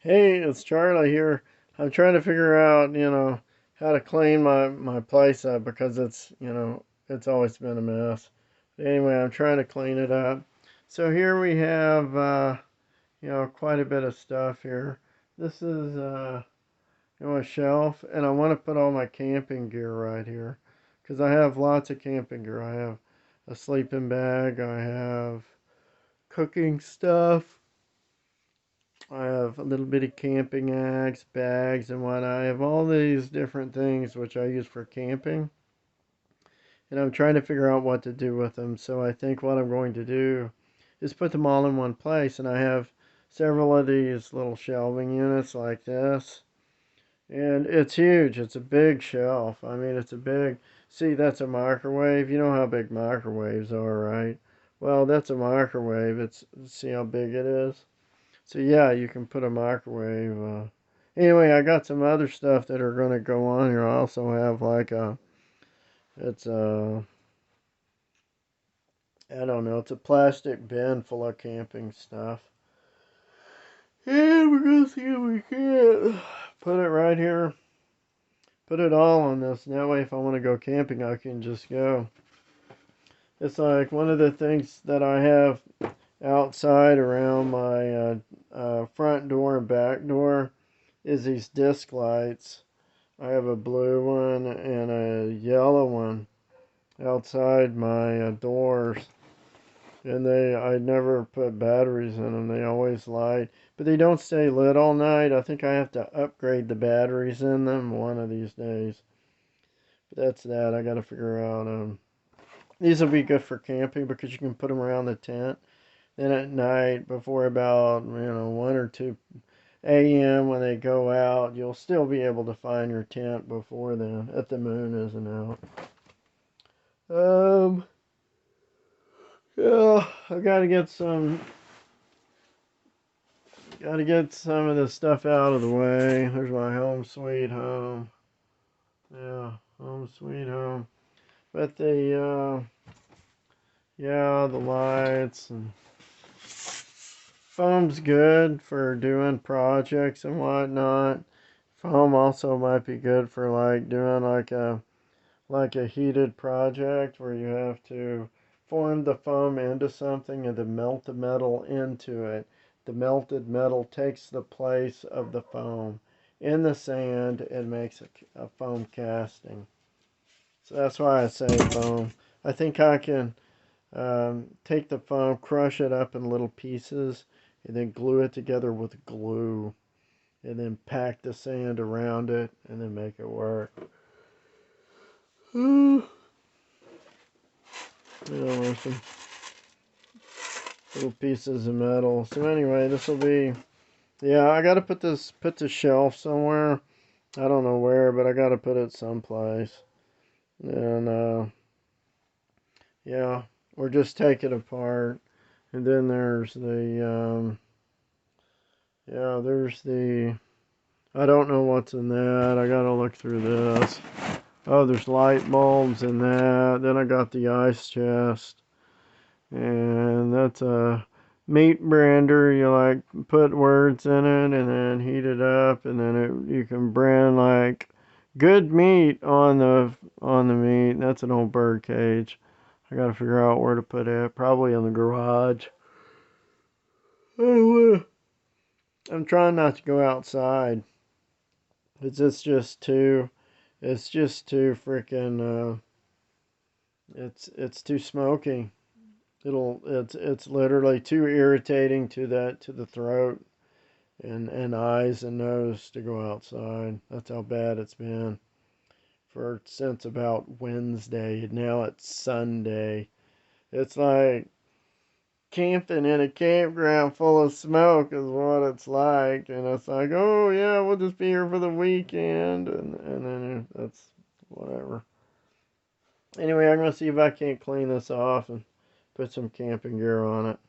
Hey, it's Charlie here. I'm trying to figure out, how to clean my place up because it's always been a mess. But anyway, I'm trying to clean it up. So here we have, quite a bit of stuff here. This is, a shelf, and I want to put all my camping gear right here because I have lots of camping gear. I have a sleeping bag, I have cooking stuff. I have a little bit of camping bags, and what I have all these different things which I use for camping, and I'm trying to figure out what to do with them. So I think what I'm going to do is put them all in one place, and I have several of these little shelving units like this, and it's huge. It's a big shelf. I mean, it's a big. See, that's a microwave. You know how big microwaves are, right? Well, that's a microwave. See how big it is? So yeah, you can put a microwave. Anyway, I got some other stuff that are gonna go on here. I also have like it's a, I don't know, it's a plastic bin full of camping stuff. And we're gonna see if we can put it right here. Put it all on this. And that way, if I want to go camping, I can just go. It's like one of the things that I have outside around my front door and back door is these disc lights. I have a blue one and a yellow one outside my doors, and I never put batteries in them. They always light, but they don't stay lit all night. I think I have to upgrade the batteries in them one of these days. But that's that. I got to figure out. These will be good for camping because you can put them around the tent. Then at night, before about 1 or 2 a.m. when they go out, you'll still be able to find your tent before then, if the moon isn't out. Um, yeah, I gotta get some of this stuff out of the way. There's my home sweet home. Yeah, home sweet home. But the lights and foam's good for doing projects and whatnot. Foam also might be good for like doing like a heated project where you have to form the foam into something and then melt the metal into it. The melted metal takes the place of the foam in the sand and makes a foam casting. So that's why I say foam. I think I can take the foam, crush it up in little pieces, and then glue it together with glue, and then pack the sand around it, and then make it work. Some little pieces of metal. So anyway, this will be, yeah, I got to put the shelf somewhere. I don't know where, but I got to put it someplace. And, yeah, or just take it apart. And then there's there's I don't know what's in that. I got to look through this. Oh, there's light bulbs in that. Then I got the ice chest. And that's a meat brander. You like put words in it and then heat it up, and then you can brand like good meat on the meat. That's an old bird cage. I gotta figure out where to put it. Probably in the garage. Anyway, I'm trying not to go outside. It's just too. It's just too freaking. It's too smoky. It's literally too irritating to the throat and eyes and nose to go outside. That's how bad it's been for since about Wednesday. Now it's Sunday. It's like camping in a campground full of smoke is what it's like, and it's like, oh yeah, we'll just be here for the weekend, and then that's whatever. Anyway, I'm gonna see if I can't clean this off and put some camping gear on it.